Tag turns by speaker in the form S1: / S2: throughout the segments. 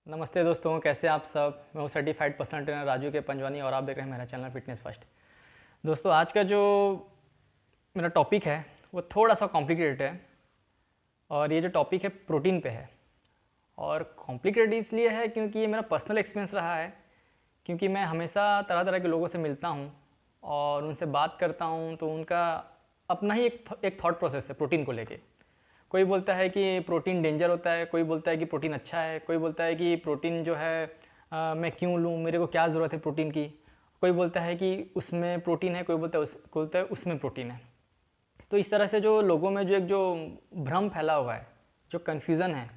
S1: नमस्ते दोस्तों, कैसे आप सब। मैं हूँ सर्टिफाइड पर्सनल ट्रेनर राजू के पंजवानी और आप देख रहे हैं मेरा चैनल फिटनेस फर्स्ट। दोस्तों, आज का जो मेरा टॉपिक है वो थोड़ा सा कॉम्प्लिकेटेड है और ये जो टॉपिक है प्रोटीन पे है। और कॉम्प्लिकेटेड इसलिए है क्योंकि ये मेरा पर्सनल एक्सपीरियंस रहा है, क्योंकि मैं हमेशा तरह तरह के लोगों से मिलता हूँ और उनसे बात करता हूँ तो उनका अपना ही एक थॉट प्रोसेस है प्रोटीन को लेके। कोई बोलता है कि प्रोटीन डेंजर होता है, कोई बोलता है कि प्रोटीन अच्छा है, कोई बोलता है कि प्रोटीन जो है मैं क्यों लूँ, मेरे को क्या ज़रूरत है प्रोटीन की। कोई बोलता है कि उसमें प्रोटीन है, कोई बोलता है उसमें प्रोटीन है। तो इस तरह से जो लोगों में जो एक जो भ्रम फैला हुआ है, जो कन्फ्यूज़न है,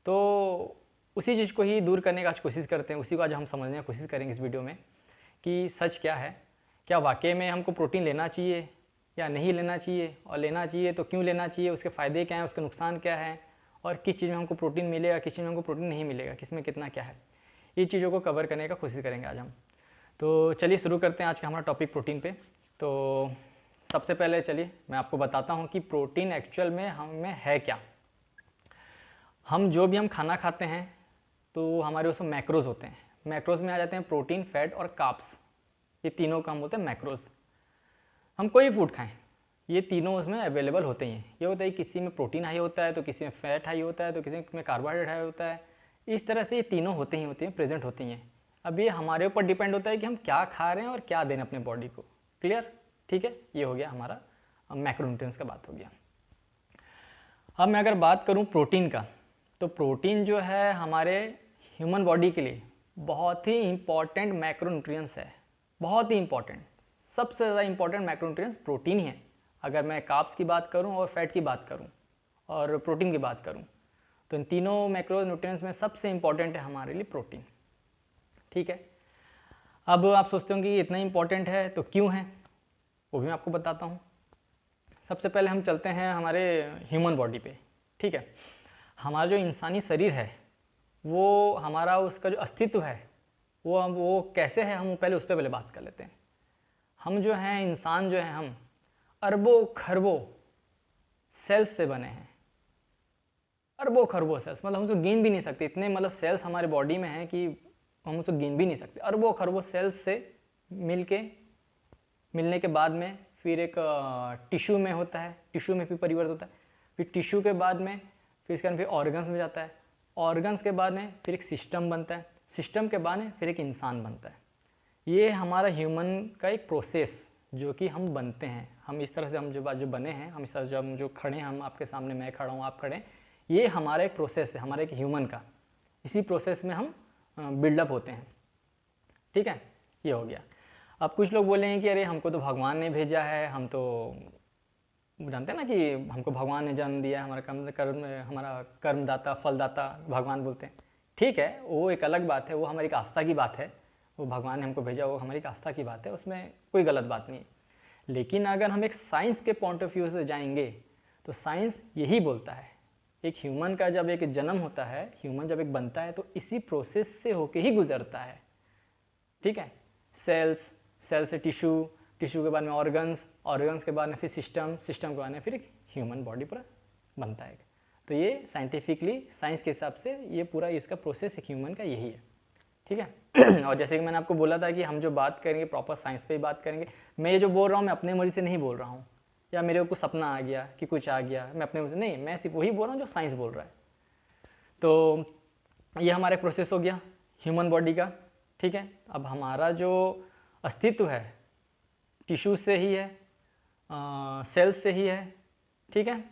S1: तो उसी चीज़ को ही दूर करने का आज कोशिश करते हैं। उसी को आज हम समझने की कोशिश करेंगे इस वीडियो में कि सच क्या है, क्या वाकई में हमको प्रोटीन लेना चाहिए या नहीं लेना चाहिए, और लेना चाहिए तो क्यों लेना चाहिए, उसके फ़ायदे क्या हैं, उसके नुकसान क्या है, और किस चीज़ में हमको प्रोटीन मिलेगा, किस चीज़ में हमको प्रोटीन नहीं मिलेगा, किस में कितना क्या है। ये चीज़ों को कवर करने का कोशिश करेंगे आज हम। तो चलिए शुरू करते हैं आज का हमारा टॉपिक प्रोटीन पे। तो सबसे पहले चलिए मैं आपको बताता हूँ कि प्रोटीन एक्चुअल में हमें है क्या। हम जो भी हम खाना खाते हैं तो हमारे उसमें मैक्रोज होते हैं। मैक्रोज में आ जाते हैं प्रोटीन, फैट और कार्ब्स। ये तीनों का हम बोलते हैं मैक्रोज। हम कोई फूड खाएं, ये तीनों उसमें अवेलेबल होते ही हैं। ये होता है किसी में प्रोटीन हाई होता है तो किसी में फैट हाई होता है तो किसी में कार्बोहाइड्रेट हाई होता है। इस तरह से ये तीनों होते हैं, प्रेजेंट होती हैं। अब ये हमारे ऊपर डिपेंड होता है कि हम क्या खा रहे हैं और क्या दें अपने बॉडी को। क्लियर? ठीक है, ये हो गया हमारा मैक्रोन्यूट्रिएंट्स का बात हो गया। अब मैं अगर बात करूँ प्रोटीन का, तो प्रोटीन जो है हमारे ह्यूमन बॉडी के लिए बहुत ही इंपॉर्टेंट मैक्रोन्यूट्रिएंट्स है। बहुत ही इंपॉर्टेंट, सबसे ज़्यादा इंपॉर्टेंट मैक्रोन्यूट्रिएंट्स प्रोटीन ही है। अगर मैं कार्ब्स की बात करूं और फैट की बात करूं और प्रोटीन की बात करूं, तो इन तीनों मैक्रोन्यूट्रिएंट्स में सबसे इंपॉर्टेंट है हमारे लिए प्रोटीन। ठीक है, अब आप सोचते होंगे कि इतना इंपॉर्टेंट है तो क्यों है, वो भी मैं आपको बताता हूँ। सबसे पहले हम चलते हैं हमारे ह्यूमन बॉडी पे। ठीक है, हमारा जो इंसानी शरीर है वो हमारा उसका जो अस्तित्व है वो कैसे है, हम पहले उस पर पहले बात कर लेते हैं। हम जो हैं, इंसान जो हैं, हम अरबों खरबों सेल्स से बने हैं। अरबों खरबों सेल्स, मतलब हम उसको गिन भी नहीं सकते। इतने मतलब सेल्स हमारे बॉडी में हैं कि हम उसको गिन भी नहीं सकते। अरबों खरबों सेल्स से मिलने के बाद में फिर एक टिश्यू में होता है, टिश्यू में फिर परिवर्तित होता है, फिर टिश्यू के बाद में फिर इसके बाद फिर ऑर्गन्स में जाता है, ऑर्गन्स के बाद में फिर एक सिस्टम बनता है, सिस्टम के बाद में फिर एक इंसान बनता है। ये हमारा ह्यूमन का एक प्रोसेस जो कि हम बनते हैं। हम इस तरह से हम जो बने हैं, हम इस तरह से जब हम जो खड़े हैं, हम आपके सामने, मैं खड़ा हूँ, आप खड़े हैं, ये हमारा एक प्रोसेस है, हमारे एक ह्यूमन का। इसी प्रोसेस में हम बिल्डअप होते हैं। ठीक है, ये हो गया। अब कुछ लोग बोलेंगे कि अरे हमको तो भगवान ने भेजा है, हम तो जानते हैं ना कि हमको भगवान ने जन्म दिया, हमारा कर्मदाता फलदाता भगवान बोलते हैं। ठीक है, वो एक अलग बात है, वो हमारी एक आस्था की बात है। वो भगवान ने हमको भेजा, वो हमारी एक आस्था की बात है, उसमें कोई गलत बात नहीं है। लेकिन अगर हम एक साइंस के पॉइंट ऑफ व्यू से जाएंगे तो साइंस यही बोलता है, एक ह्यूमन का जब एक जन्म होता है, ह्यूमन जब एक बनता है तो इसी प्रोसेस से होके ही गुजरता है। ठीक है, सेल्स, सेल से टिश्यू, टिश्यू के बाद में ऑर्गन्स, ऑर्गन्स के बाद में फिर सिस्टम, सिस्टम के बाद में फिर एक ह्यूमन बॉडी पूरा बनता है। तो ये साइंटिफिकली, साइंस के हिसाब से ये पूरा इसका प्रोसेस एक ह्यूमन का यही है। ठीक है और जैसे कि मैंने आपको बोला था कि हम जो बात करेंगे प्रॉपर साइंस पे ही बात करेंगे। मैं ये जो बोल रहा हूँ मैं अपने मर्जी से नहीं बोल रहा हूँ, या मेरे को कुछ सपना आ गया कि कुछ आ गया, मैं अपने मर्जी नहीं, मैं सिर्फ वही बोल रहा हूँ जो साइंस बोल रहा है। तो ये हमारा एक प्रोसेस हो गया ह्यूमन बॉडी का। ठीक है, अब हमारा जो अस्तित्व है टिश्यू से ही है, सेल्स से ही है। ठीक है,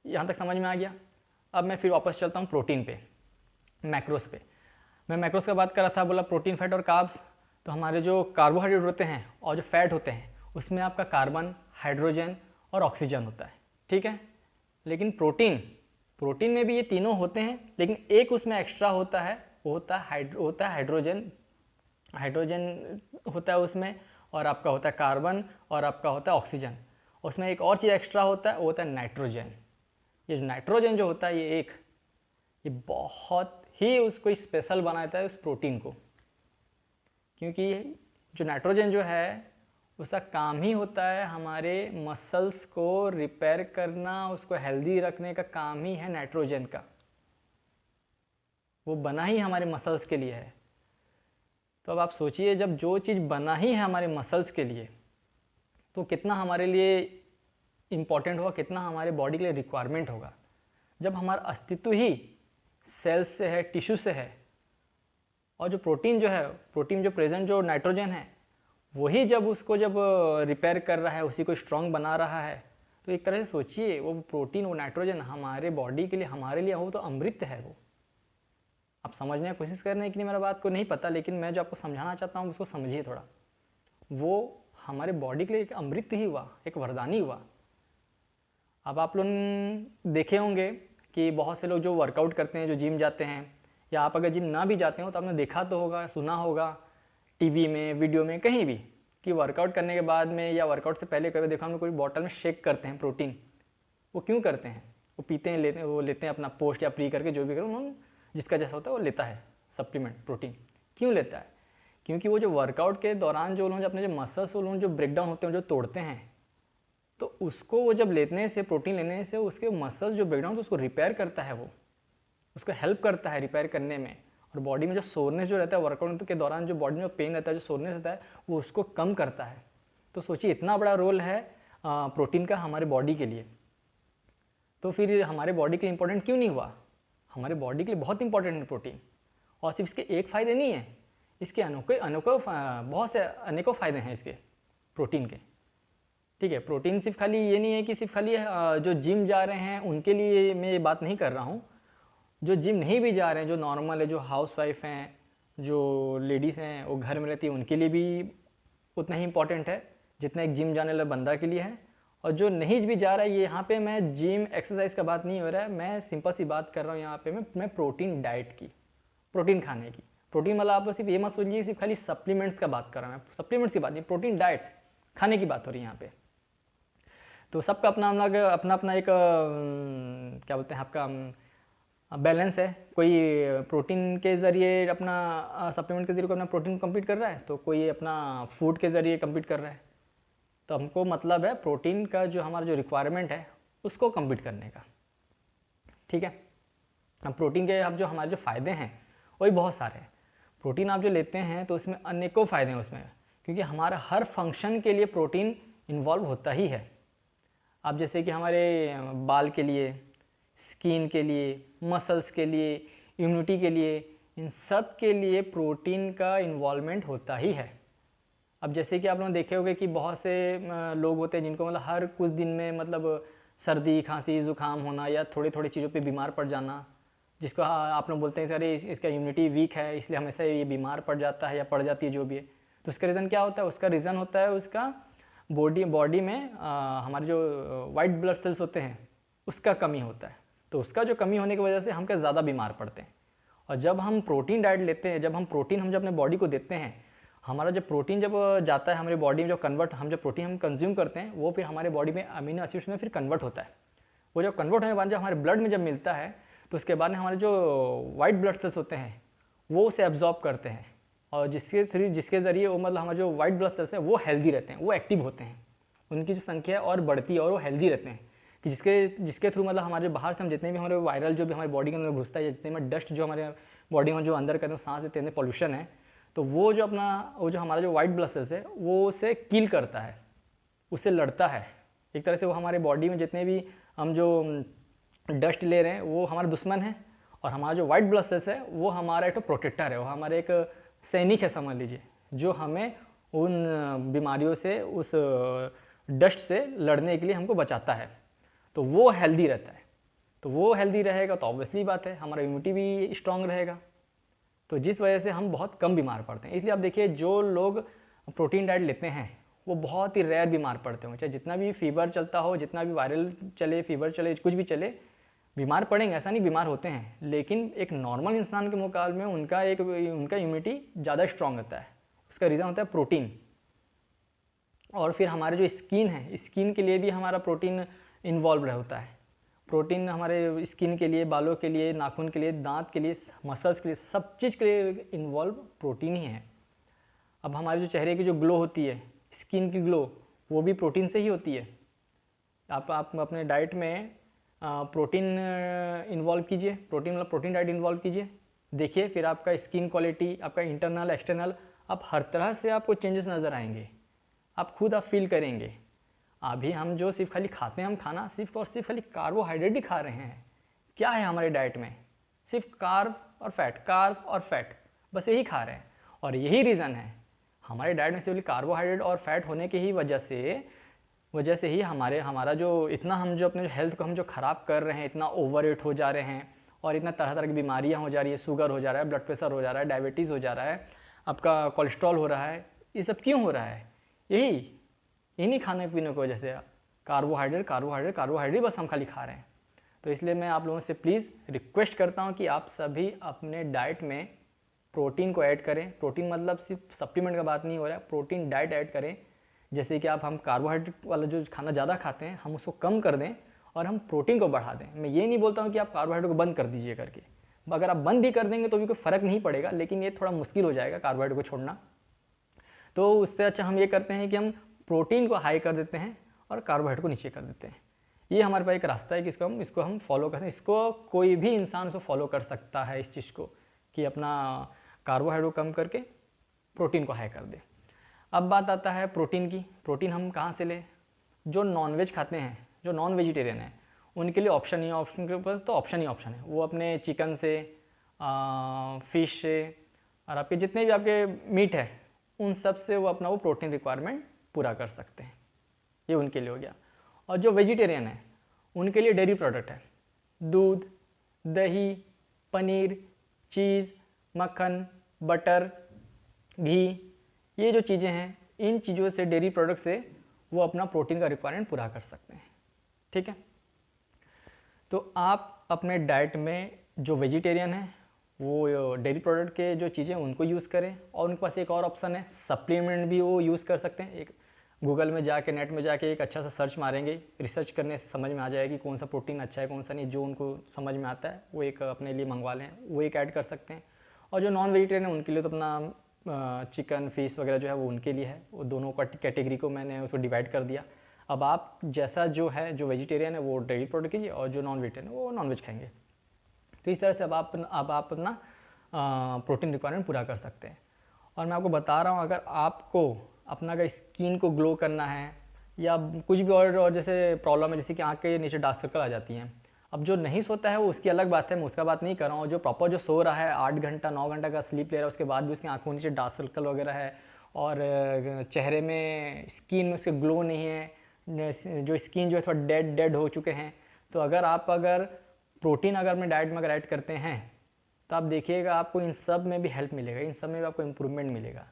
S1: यहाँ तक समझ में आ गया। अब मैं फिर वापस चलता हूँ प्रोटीन पे, मैक्रोस पे। मैं मैक्रोस का बात कर रहा था, बोला प्रोटीन, फैट और कार्ब्स। तो हमारे जो कार्बोहाइड्रेट होते हैं और जो फैट होते हैं उसमें आपका कार्बन, हाइड्रोजन और ऑक्सीजन होता है। ठीक है, लेकिन प्रोटीन में भी ये तीनों होते हैं, लेकिन एक उसमें एक्स्ट्रा होता है, वो होता है हाइड्रोजन। हाइड्रोजन होता है उसमें, और आपका होता है कार्बन, और आपका होता है ऑक्सीजन। उसमें एक और चीज़ एक्स्ट्रा होता है, वो होता है नाइट्रोजन। ये नाइट्रोजन जो होता है ये बहुत ही उसको स्पेशल बनाता है उस प्रोटीन को, क्योंकि जो नाइट्रोजन जो है उसका काम ही होता है हमारे मसल्स को रिपेयर करना, उसको हेल्दी रखने का काम ही है नाइट्रोजन का। वो बना ही हमारे मसल्स के लिए है। तो अब आप सोचिए, जब जो चीज़ बना ही है हमारे मसल्स के लिए, तो कितना हमारे लिए इम्पॉर्टेंट होगा, कितना हमारे बॉडी के लिए रिक्वायरमेंट होगा। जब हमारा अस्तित्व ही सेल्स से है, टिश्यू से है, और जो प्रोटीन जो है, प्रोटीन जो प्रेजेंट जो नाइट्रोजन है, वही जब उसको जब रिपेयर कर रहा है, उसी को स्ट्रॉन्ग बना रहा है, तो एक तरह से सोचिए वो प्रोटीन, वो नाइट्रोजन हमारे बॉडी के लिए, हमारे लिए वो तो अमृत है। वो आप समझने की कोशिश कर रहे हैं कि नहीं, मेरा बात को नहीं पता, लेकिन मैं जो आपको समझाना चाहता हूँ उसको समझिए थोड़ा। वो हमारे बॉडी के लिए एक अमृत ही हुआ, एक वरदान ही हुआ। अब आप लोग देखे होंगे कि बहुत से लोग जो वर्कआउट करते हैं, जो जिम जाते हैं, या आप अगर जिम ना भी जाते हो तो आपने देखा तो होगा, सुना होगा टीवी में, वीडियो में, कहीं भी, कि वर्कआउट करने के बाद में या वर्कआउट से पहले कभी देखा हमने कोई बॉटल में शेक करते हैं प्रोटीन। वो क्यों करते हैं? वो पीते हैं, लेते हैं अपना पोस्ट या प्री करके, जो भी करो उन्होंने, जिसका जैसा होता है वो लेता है सप्लीमेंट प्रोटीन। क्यों लेता है? क्योंकि वो जो वर्कआउट के दौरान जो उन्होंने अपने जो मसल्स उन्होंने जो ब्रेकडाउन होते हैं, जो तोड़ते हैं, तो उसको वो जब लेने से, प्रोटीन लेने से, उसके मसल्स जो ब्रेकडाउन तो उसको रिपेयर करता है, वो उसको हेल्प करता है रिपेयर करने में। और बॉडी में जो सोरनेस जो रहता है वर्कआउट के दौरान, जो बॉडी में पेन रहता है, जो सोरनेस रहता है, वो उसको कम करता है। तो सोचिए इतना बड़ा रोल है प्रोटीन का हमारे बॉडी के लिए। तो फिर हमारे बॉडी के लिए इंपॉर्टेंट क्यों नहीं हुआ? हमारे बॉडी के लिए बहुत इंपॉर्टेंट है प्रोटीन। और सिर्फ इसके एक फ़ायदे नहीं है, इसके अनेकों बहुत से अनेकों फ़ायदे हैं इसके प्रोटीन के। ठीक है, प्रोटीन सिर्फ खाली ये नहीं है कि सिर्फ खाली जो जिम जा रहे हैं उनके लिए मैं ये बात नहीं कर रहा हूँ। जो जिम नहीं भी जा रहे हैं, जो नॉर्मल है, जो हाउसवाइफ हैं, जो लेडीज़ हैं, वो घर में रहती है, उनके लिए भी उतना ही इंपॉर्टेंट है जितना एक जिम जाने वाला बंदा के लिए है। और जो नहीं भी जा रहा है, ये यहाँ पे मैं जिम एक्सरसाइज का बात नहीं हो रहा है, मैं सिंपल सी बात कर रहा हूँ यहाँ पे मैं प्रोटीन डाइट की, प्रोटीन खाने की। प्रोटीन मतलब आप सिर्फ ये मत सोचिए सिर्फ खाली सप्लीमेंट्स का बात कर रहा हूँ मैं, सप्लीमेंट्स की बात नहीं, प्रोटीन डाइट खाने की बात हो रही है यहाँ पे। तो सबका अपना अपना एक क्या बोलते हैं आपका बैलेंस है। कोई प्रोटीन के ज़रिए अपना सप्लीमेंट के ज़रिए अपना प्रोटीन कंप्लीट कर रहा है, तो कोई अपना फूड के ज़रिए कंप्लीट कर रहा है। तो हमको मतलब है प्रोटीन का जो हमारा जो रिक्वायरमेंट है उसको कंप्लीट करने का। ठीक है, अब प्रोटीन के अब जो हमारे जो फ़ायदे हैं वही बहुत सारे हैं। प्रोटीन आप जो लेते हैं तो उसमें अनेकों फ़ायदे हैं उसमें, क्योंकि हमारा हर फंक्शन के लिए प्रोटीन इन्वॉल्व होता ही है। अब जैसे कि हमारे बाल के लिए, स्किन के लिए, मसल्स के लिए, इम्यूनिटी के लिए, इन सब के लिए प्रोटीन का इन्वॉल्वमेंट होता ही है। अब जैसे कि आप लोग देखे होंगे कि बहुत से लोग होते हैं जिनको मतलब हर कुछ दिन में मतलब सर्दी, खांसी, ज़ुकाम होना या थोड़ी थोड़ी चीज़ों पे बीमार पड़ जाना, जिसको आप लोग बोलते हैं अरे इसका इम्यूनिटी वीक है इसलिए हमेशा ये बीमार पड़ जाता है या पड़ जाती है जो भी है। तो उसका रीज़न क्या होता है? उसका रीज़न होता है उसका बॉडी में हमारे जो वाइट ब्लड सेल्स होते हैं उसका कमी होता है। तो उसका जो कमी होने की वजह से हम क्या ज़्यादा बीमार पड़ते हैं। और जब हम प्रोटीन डाइट लेते हैं, जब हम प्रोटीन हम जब अपने बॉडी को देते हैं, हमारा जब प्रोटीन जब जाता है हमारी बॉडी में, जो कन्वर्ट हम जब प्रोटीन हम कंज्यूम करते हैं वो फिर हमारे बॉडी में अमीनो एसिड्स में फिर कन्वर्ट होता है। वो जब कन्वर्ट होने के बाद जब हमारे ब्लड में जब मिलता है तो उसके बाद हमारे जो वाइट ब्लड सेल्स होते हैं वो उसे एब्जॉर्ब करते हैं, और जिसके ज़रिए वो मतलब हमारे जो वाइट ब्लड सेल्स हैं वो हेल्दी रहते हैं, वो एक्टिव होते हैं, उनकी जो संख्या और बढ़ती है और वो हेल्दी रहते हैं। कि जिसके थ्रू मतलब हमारे बाहर से हम जितने भी हमारे वायरल जो भी हमारे बॉडी के अंदर घुसता है, जितने में डस्ट जो हमारे बॉडी में जो अंदर करते हैं सांस लेते हैं पॉल्यूशन है, तो वो जो हमारा जो वाइट ब्लड सेल्स है वो उसे किल करता है, उससे लड़ता है। एक तरह से वो हमारे बॉडी में जितने भी हम जो डस्ट ले रहे हैं वो हमारा दुश्मन है, और हमारा जो वाइट ब्लड सेल्स है वो हमारा एक प्रोटेक्टर है, वो हमारे एक सैनिक है समझ लीजिए, जो हमें उन बीमारियों से, उस डस्ट से लड़ने के लिए हमको बचाता है। तो वो हेल्दी रहता है, तो वो हेल्दी रहेगा तो ऑब्वियसली बात है हमारा इम्यूनिटी भी स्ट्रांग रहेगा, तो जिस वजह से हम बहुत कम बीमार पड़ते हैं। इसलिए आप देखिए जो लोग प्रोटीन डाइट लेते हैं वो बहुत ही रेयर बीमार पड़ते हैं, चाहे जितना भी फीवर चलता हो, जितना भी वायरल चले, फीवर चले, कुछ भी चले, बीमार पड़ेंगे ऐसा नहीं, बीमार होते हैं, लेकिन एक नॉर्मल इंसान के मुकाबले में उनका इम्यूनिटी ज़्यादा स्ट्रांग होता है। उसका रीज़न होता है प्रोटीन। और फिर हमारे जो स्किन है, स्किन के लिए भी हमारा प्रोटीन इन्वॉल्व होता है। प्रोटीन हमारे स्किन के लिए, बालों के लिए, नाखून के लिए, दांत के लिए, मसल्स के लिए, सब चीज़ के लिए इन्वॉल्व प्रोटीन ही है। अब हमारे जो चेहरे की जो ग्लो होती है, स्किन की ग्लो, वो भी प्रोटीन से ही होती है। आप अपने डाइट में प्रोटीन इन्वॉल्व कीजिए, प्रोटीन डाइट इन्वॉल्व कीजिए, देखिए, फिर आपका स्किन क्वालिटी, आपका इंटरनल एक्सटर्नल, आप हर तरह से आपको चेंजेस नज़र आएंगे। आप खुद आप फील करेंगे। अभी हम जो सिर्फ खाली खाते हैं, हम खाना सिर्फ और सिर्फ खाली कार्बोहाइड्रेट ही खा रहे हैं। क्या है हमारे डाइट में? सिर्फ कार्ब और फैट, कार्ब और फैट, बस यही खा रहे हैं। और यही रीज़न है हमारे डाइट में सिर्फ कार्बोहाइड्रेट और फैट होने की ही वजह से ही हमारा जो इतना हम जो अपने हेल्थ को हम जो ख़राब कर रहे हैं, इतना ओवरवेट हो जा रहे हैं और इतना तरह तरह की बीमारियां हो जा रही है, शुगर हो जा रहा है, ब्लड प्रेशर हो जा रहा है, डायबिटीज़ हो जा रहा है, आपका कोलेस्ट्रॉल हो रहा है। ये सब क्यों हो रहा है? इन्हीं खाने पीने की वजह से। कार्बोहाइड्रेट कार्बोहाइड्रेट कार्बोहाइड्रेट बस हम खाली खा रहे हैं। तो इसलिए मैं आप लोगों से प्लीज़ रिक्वेस्ट करता हूँ कि आप सभी अपने डाइट में प्रोटीन को ऐड करें। प्रोटीन मतलब सिर्फ सप्लीमेंट का बात नहीं हो रहा है, प्रोटीन डाइट ऐड करें। जैसे कि हम कार्बोहाइड्रेट वाला जो खाना ज़्यादा खाते हैं, हम उसको कम कर दें और हम प्रोटीन को बढ़ा दें। मैं ये नहीं बोलता हूँ कि आप कार्बोहाइड्रेट को बंद कर दीजिए करके, अगर आप बंद भी कर देंगे तो भी कोई फ़र्क नहीं पड़ेगा, लेकिन ये थोड़ा मुश्किल हो जाएगा कार्बोहाइड्रेट को छोड़ना। तो उससे अच्छा हम ये करते हैं कि हम प्रोटीन को हाई कर देते हैं और कार्बोहाइड्रेट को नीचे कर देते हैं। ये हमारे पास एक रास्ता है कि इसको हम फॉलो कर सकते हैं। इसको कोई भी इंसान उसको फॉलो कर सकता है, इस चीज़ को, कि अपना कार्बोहाइड्रेट कम करके प्रोटीन को हाई कर दे। अब बात आता है प्रोटीन की। प्रोटीन हम कहाँ से लें? जो नॉनवेज खाते हैं, जो नॉन वेजिटेरियन है, उनके लिए ऑप्शन ही ऑप्शन के पास तो ऑप्शन ही ऑप्शन है। वो अपने चिकन से, फिश से और आपके जितने भी आपके मीट है, उन सब से वो अपना वो प्रोटीन रिक्वायरमेंट पूरा कर सकते हैं। ये उनके लिए हो गया। और जो वेजिटेरियन है, उनके लिए डेयरी प्रोडक्ट है, दूध, दही, पनीर, चीज़, मक्खन, बटर, घी, ये जो चीज़ें हैं, इन चीज़ों से, डेयरी प्रोडक्ट से वो अपना प्रोटीन का रिक्वायरमेंट पूरा कर सकते हैं। ठीक है? तो आप अपने डाइट में जो वेजिटेरियन है, वो डेयरी प्रोडक्ट के जो चीज़ें उनको यूज़ करें। और उनके पास एक और ऑप्शन है, सप्लीमेंट भी वो यूज़ कर सकते हैं। एक गूगल में जाके, नेट में जाके एक अच्छा सा सर्च मारेंगे, रिसर्च करने से समझ में आ जाएगी कौन सा प्रोटीन अच्छा है, कौन सा नहीं। जो उनको समझ में आता है वो एक अपने लिए मंगवा लें, वो एक ऐड कर सकते हैं। और जो नॉन वेजिटेरियन है, उनके लिए तो अपना चिकन, फिश वगैरह जो है वो उनके लिए है। वो दोनों का कैटेगरी को मैंने उसको डिवाइड कर दिया। अब आप जैसा जो है, जो वेजिटेरियन है वो डेयरी प्रोडक्ट कीजिए, और जो नॉन वेजिटेरियन है वो नॉन वेज खाएंगे। तो इस तरह से अब आप अपना प्रोटीन रिक्वायरमेंट पूरा कर सकते हैं। और मैं आपको बता रहा हूँ, अगर आपको अपना अगर स्किन को ग्लो करना है या कुछ भी और जैसे प्रॉब्लम है, जैसे कि आँख के नीचे डार्क सर्कल आ जाती हैं। अब जो नहीं सोता है वो उसकी अलग बात है, मैं उसका बात नहीं कर रहा हूँ। जो प्रॉपर जो सो रहा है, 8 घंटा 9 घंटा का स्लीप ले रहा है, उसके बाद भी उसकी आँखों नीचे डार्क सर्कल वगैरह है और चेहरे में, स्किन में उसके ग्लो नहीं है, जो स्किन जो है थोड़ा डेड हो चुके हैं। तो अगर प्रोटीन अपने डाइट में अगर ऐड करते हैं, तो आप देखिएगा आपको इन सब में भी हेल्प मिलेगा, इन सब में भी आपको इम्प्रूवमेंट मिलेगा।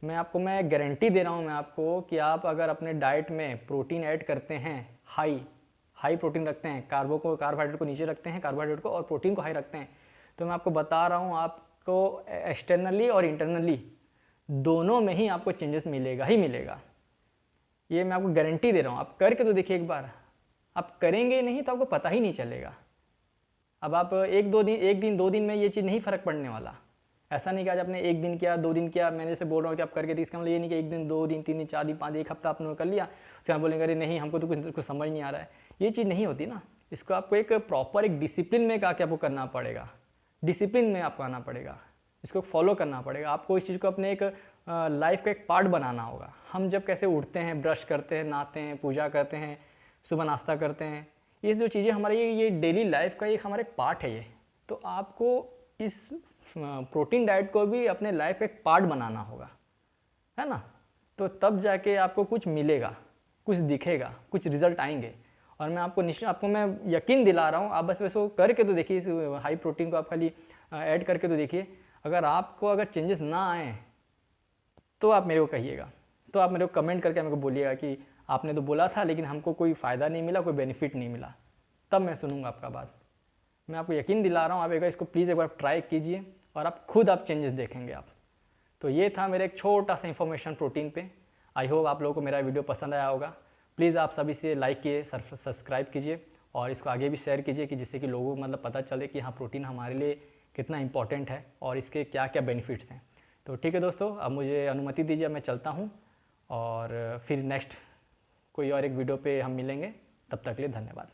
S1: मैं गारंटी दे रहा हूँ मैं आपको कि आप अगर अपने डाइट में प्रोटीन ऐड करते हैं, हाई प्रोटीन रखते हैं, कार्बोहाइड्रेट को नीचे रखते हैं, कार्बोहाइड्रेट को और प्रोटीन को हाई रखते हैं, तो मैं आपको बता रहा हूँ, आपको एक्सटर्नली और इंटरनली दोनों में ही आपको चेंजेस मिलेगा ही मिलेगा। ये मैं आपको गारंटी दे रहा हूँ। आप करके तो देखिए एक बार, आप करेंगे नहीं तो आपको पता ही नहीं चलेगा। अब आप एक दिन 2 दिन में ये चीज़ नहीं फ़र्क पड़ने वाला। ऐसा नहीं कि आज आपने 1 दिन किया, 2 दिन किया, मैंने जैसे बोल रहा हूँ कि आप करके देखिए, इसका मतलब ये नहीं कि 1 दिन 2 दिन 3 दिन 4 दिन 5 दिन 1 हफ्ता आपने कर लिया, उसके बाद बोलेंगे अरे नहीं हमको तो कुछ समझ नहीं आ रहा है। ये चीज़ नहीं होती ना। इसको आपको एक प्रॉपर एक डिसिप्लिन में आके आपको करना पड़ेगा, डिसिप्लिन में आपको आना पड़ेगा, इसको फॉलो करना पड़ेगा। आपको इस चीज़ को अपने एक लाइफ का एक पार्ट बनाना होगा। हम जब कैसे उठते हैं, ब्रश करते हैं, नहाते हैं, पूजा करते हैं, सुबह नाश्ता करते हैं, ये जो चीज़ें हमारे ये डेली लाइफ का एक हमारे पार्ट है ये। तो आपको इस प्रोटीन डाइट को भी अपने लाइफ का एक पार्ट बनाना होगा, है ना। तो तब जाके आपको कुछ मिलेगा, कुछ दिखेगा, कुछ रिजल्ट आएंगे। और मैं आपको मैं यकीन दिला रहा हूँ, आप बस वैसे करके तो देखिए, इस हाई प्रोटीन को आप खाली ऐड करके तो देखिए। अगर चेंजेस ना आए तो आप मेरे को कहिएगा, तो आप मेरे को कमेंट करके मेरे को बोलिएगा कि आपने तो बोला था लेकिन हमको कोई फ़ायदा नहीं मिला, कोई बेनिफिट नहीं मिला, तब मैं सुनूंगा आपका बात। मैं आपको यकीन दिला रहा हूँ, आप इसको प्लीज़ एक बार ट्राई कीजिए और आप खुद चेंजेस देखेंगे आप। तो ये था मेरा एक छोटा सा इन्फॉर्मेशन प्रोटीन पे। आई होप आप लोगों को मेरा वीडियो पसंद आया होगा। प्लीज़ आप सभी से लाइक कीजिए, सब्सक्राइब कीजिए और इसको आगे भी शेयर कीजिए, कि जिससे कि लोगों को पता चले कि हाँ, प्रोटीन हमारे लिए कितना इंपॉर्टेंट है और इसके क्या क्या बेनिफिट्स हैं। तो ठीक है दोस्तों, अब मुझे अनुमति दीजिए, मैं चलता हूँ और फिर नेक्स्ट कोई और एक वीडियो पे हम मिलेंगे। तब तक के लिए धन्यवाद।